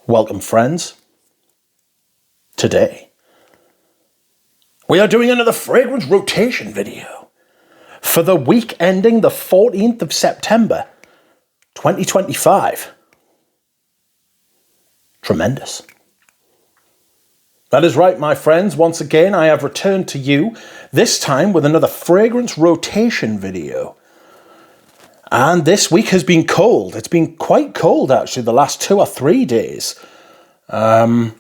Welcome, friends. Today, we are doing another fragrance rotation video for the week ending the 14th of September, 2025. Tremendous. That is right, my friends. Once again, I have returned to you, this time with another fragrance rotation video. And this week has been cold. It's been quite cold, actually, the last 2 or 3 days. I've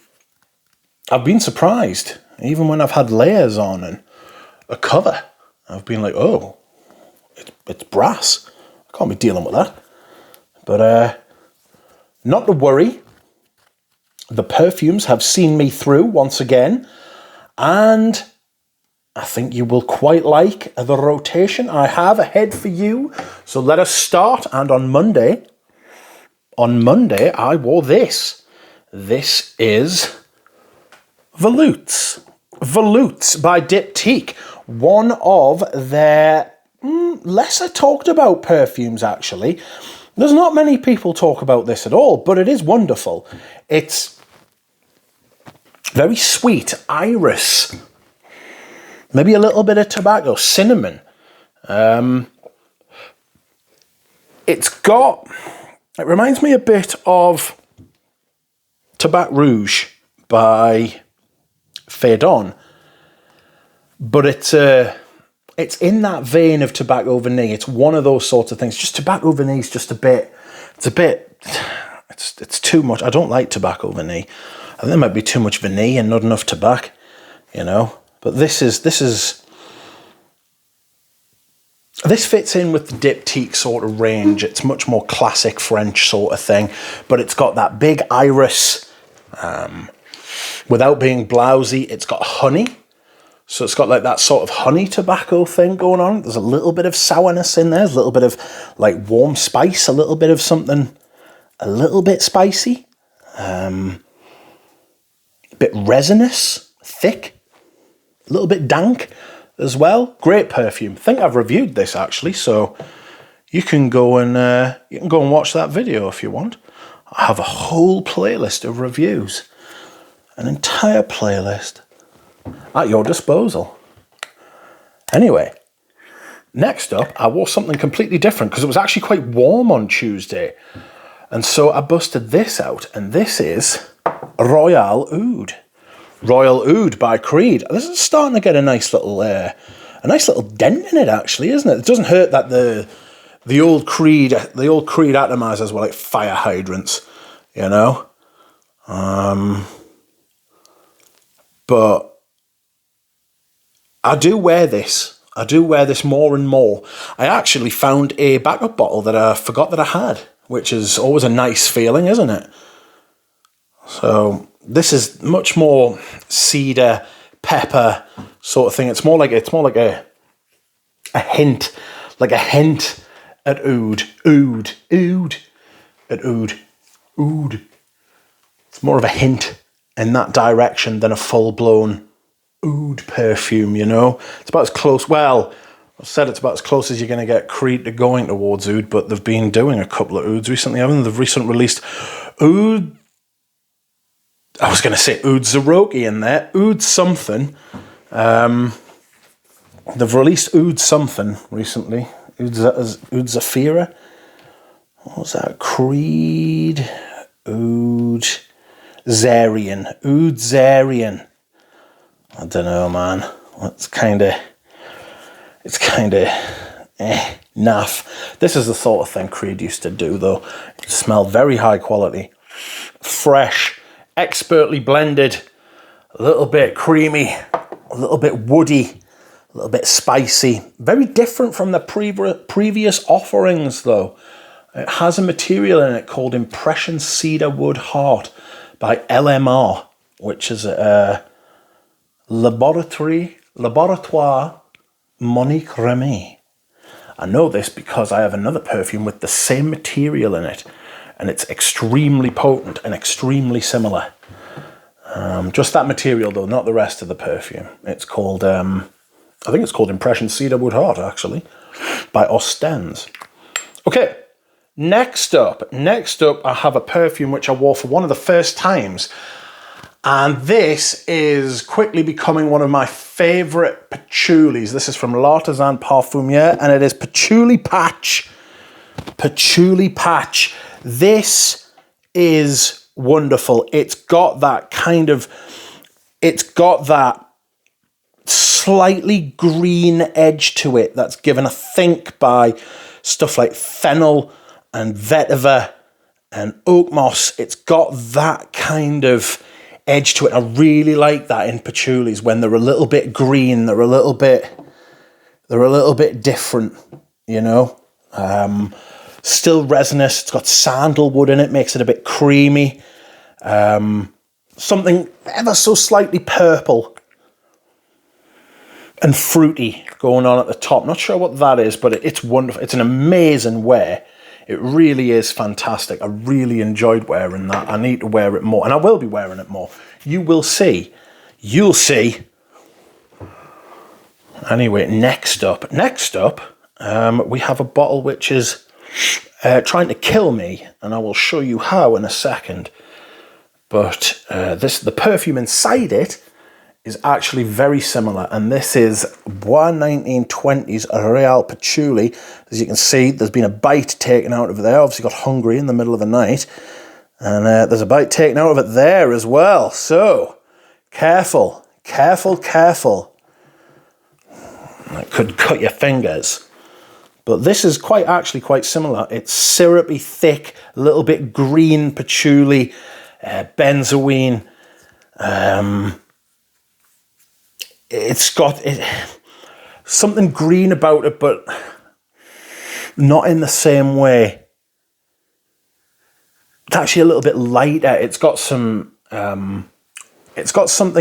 been surprised, even when I've had layers on and a cover. I've been like, oh, it's brass. I can't be dealing with that. But not to worry. The perfumes have seen me through once again. And I think you will quite like the rotation I have ahead for you. So let us start. And on Monday, I wore this. This is Volutes by Diptyque. One of their lesser talked about perfumes, actually. There's not many people talk about this at all, but it is wonderful. It's very sweet, iris. Maybe a little bit of tobacco, cinnamon. It reminds me a bit of Tabac Rouge by Fedon, but it's in that vein of Tobacco Vanille. It's one of those sorts of things. Just Tobacco Vanille is just it's too much. I don't like Tobacco Vanille. I think there might be too much vanille and not enough tobacco, you know. But this fits in with the Diptyque sort of range. It's much more classic French sort of thing, but it's got that big iris. Without being blousy, it's got honey. So it's got like that sort of honey tobacco thing going on. There's a little bit of sourness in there. There's a little bit of like warm spice, a little bit of something a little bit spicy. A bit resinous, thick, a little bit dank as well. Great perfume. I think I've reviewed this actually, so you can go and watch that video if you want. I have a whole playlist of reviews. An entire playlist at your disposal. Anyway, next up, I wore something completely different because it was actually quite warm on Tuesday. And so I busted this out, and this is Royal Oud. Royal Oud by Creed. This is starting to get a nice little dent in it, actually, isn't it? It doesn't hurt that the old Creed atomizers were like fire hydrants, you know? But I do wear this. I do wear this more and more. I actually found a backup bottle that I forgot that I had, which is always a nice feeling, isn't it? So this is much more cedar, pepper sort of thing. It's more like a hint at oud. Oud. It's more of a hint in that direction than a full-blown oud perfume, you know? It's about as close, well, I've said it's about as close as you're going to get Creed to going towards oud, but they've been doing a couple of ouds recently, haven't they? They've recently released oud, I was going to say oud Zeroki in there, oud something. They've released oud something recently, oud Zafira. What was that? Creed, oud Zarian. Oud Zarian. I don't know, man. It's kind of naff. This is the sort of thing Creed used to do, though. It smelled very high quality, fresh, expertly blended, a little bit creamy, a little bit woody, a little bit spicy. Very different from the previous offerings, though. It has a material in it called Impression Cedar Wood Heart by LMR, which is a Laboratoire Monique Remy. I know this because I have another perfume with the same material in it, and it's extremely potent and extremely similar. Just that material, though, not the rest of the perfume. It's called, I think it's called Impression Cedar Wood Heart, actually, by Ostens. Okay, Next up, I have a perfume which I wore for one of the first times. And this is quickly becoming one of my favorite patchoulis. This is from L'Artisan Parfumier, and it is Patchouli Patch. Patchouli Patch. This is wonderful. It's got that slightly green edge to it that's given, I think, by stuff like fennel and vetiver and oak moss. It's got that kind of edge to it. I really like that in patchoulis when they're a little bit green, they're a little bit different, you know. Still resinous. It's got sandalwood in it, makes it a bit creamy. Something ever so slightly purple and fruity going on at the top. Not sure what that is, but it's wonderful. It's an amazing wear. It really is fantastic. I really enjoyed wearing that. I need to wear it more, and I will be wearing it more. You will see. You'll see. Anyway, next up, we have a bottle which is trying to kill me, and I will show you how in a second. But the perfume inside it is actually very similar, and this is Bois 1920's Royal Patchouli. As you can see, there's been a bite taken out of there. Obviously got hungry in the middle of the night, and there's a bite taken out of it there as well. So, careful. That could cut your fingers. But this is actually quite similar. It's syrupy, thick, a little bit green patchouli, benzoin. It's got something green about it, but not in the same way. It's actually a little bit lighter. It's got something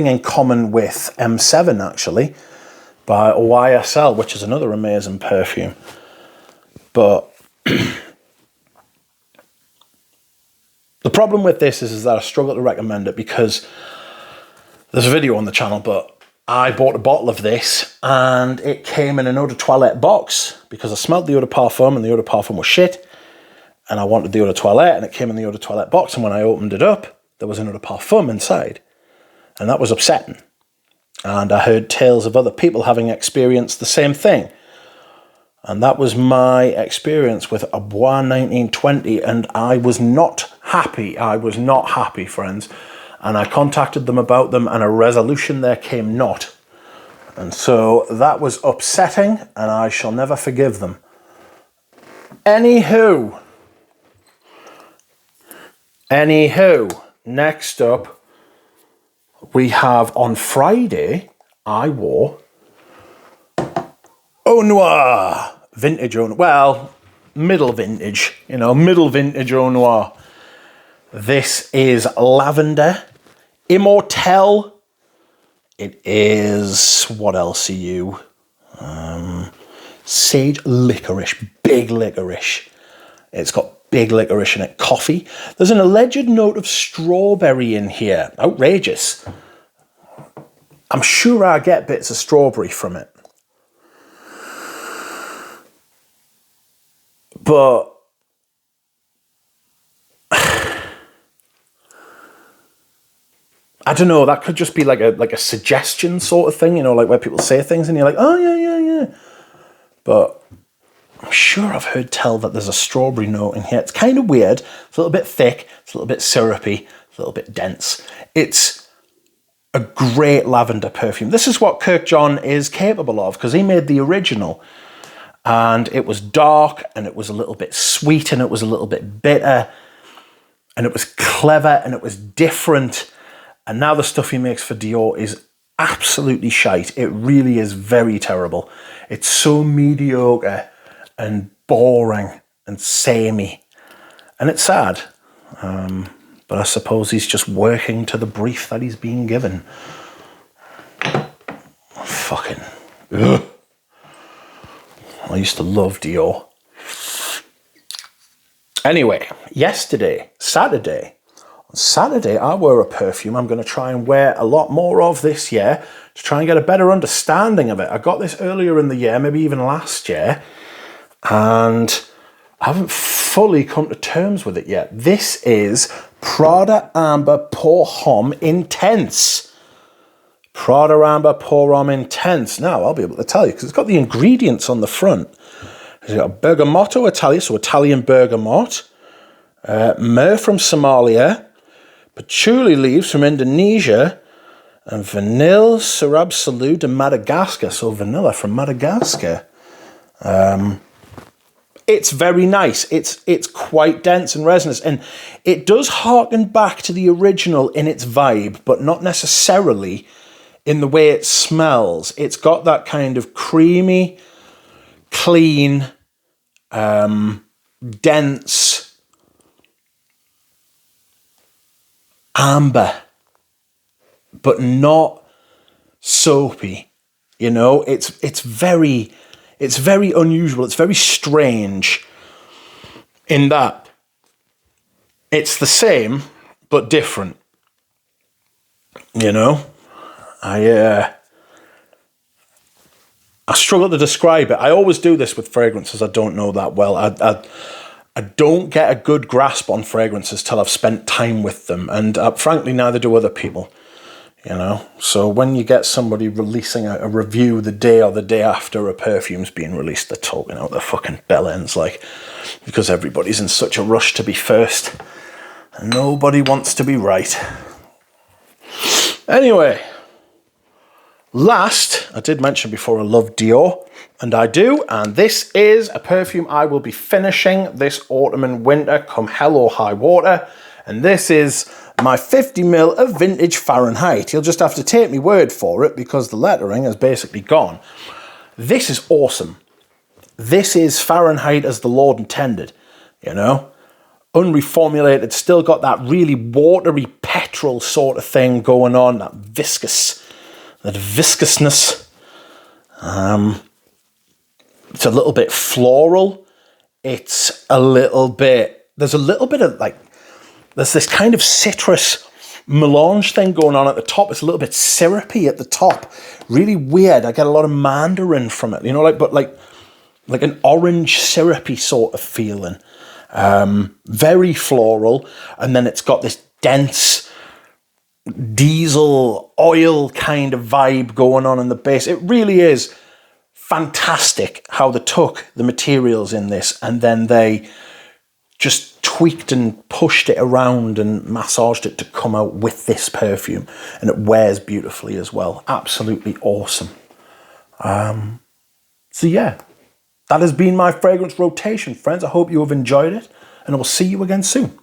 in common with M7 actually, by YSL, which is another amazing perfume. But the problem with this is that I struggle to recommend it because there's a video on the channel, but I bought a bottle of this and it came in an eau de toilette box because I smelled the eau de parfum and the eau de parfum was shit. And I wanted the eau de toilette and it came in the eau de toilette box. And when I opened it up, there was an eau de parfum inside. And that was upsetting. And I heard tales of other people having experienced the same thing. And that was my experience with a Bois 1920. And I was not happy. I was not happy, friends. And I contacted them about them, and a resolution there came not. And so that was upsetting, and I shall never forgive them. Anywho, next up, we have on Friday, I wore Eau Noire, vintage Eau Noire. Well, middle vintage Eau Noire. This is lavender. Immortelle. It is, what else are you? Sage licorice, big licorice. It's got big licorice in it. Coffee. There's an alleged note of strawberry in here. Outrageous. I'm sure I get bits of strawberry from it. But I don't know, that could just be like a suggestion sort of thing, you know, like where people say things and you're like, oh, yeah. But I'm sure I've heard tell that there's a strawberry note in here. It's kind of weird. It's a little bit thick. It's a little bit syrupy. It's a little bit dense. It's a great lavender perfume. This is what Kirk John is capable of because he made the original. And it was dark and it was a little bit sweet and it was a little bit bitter. And it was clever and it was different. And now the stuff he makes for Dior is absolutely shite. It really is very terrible. It's so mediocre and boring and samey. And it's sad. But I suppose he's just working to the brief that he's being given. Fucking... Ugh. I used to love Dior. Anyway, Saturday, I wore a perfume I'm going to try and wear a lot more of this year to try and get a better understanding of it. I got this earlier in the year, maybe even last year, and I haven't fully come to terms with it yet. This is Prada Amber Pour Homme Intense. Prada Amber Pour Homme Intense. Now, I'll be able to tell you, because it's got the ingredients on the front. It's got Bergamotto Italia, so Italian bergamot. Myrrh from Somalia. Patchouli leaves from Indonesia. And vanille Sirab Salud de Madagascar, so vanilla from Madagascar. It's very nice. It's quite dense and resinous, and it does harken back to the original in its vibe, but not necessarily in the way it smells. It's got that kind of creamy, clean, dense amber, but not soapy. You know, it's very unusual. It's very strange in that it's the same but different. You know, I struggle to describe it. I always do this with fragrances I don't know that well. I don't get a good grasp on fragrances till I've spent time with them, and frankly, neither do other people. You know, so when you get somebody releasing a review the day or the day after a perfume's being released, they're talking out their fucking bell ends, like, because everybody's in such a rush to be first, and nobody wants to be right. Anyway, last, I did mention before I love Dior, and I do, and this is a perfume I will be finishing this autumn and winter, come hell or high water, and this is my 50ml of vintage Fahrenheit. You'll just have to take me word for it because the lettering is basically gone. This is awesome. This is Fahrenheit as the Lord intended, you know? Unreformulated, still got that really watery petrol sort of thing going on, that viscousness. It's a little bit floral. It's a little bit, there's a little bit of like, there's this kind of citrus melange thing going on at the top. It's a little bit syrupy at the top. Really weird. I get a lot of mandarin from it, you know, like an orange syrupy sort of feeling. Very floral. And then it's got this dense diesel oil kind of vibe going on in the base. It really is fantastic how they took the materials in this and then they just tweaked and pushed it around and massaged it to come out with this perfume, and it wears beautifully as well. Absolutely awesome. So yeah, that has been my fragrance rotation, friends. I hope you have enjoyed it, and I will see you again soon.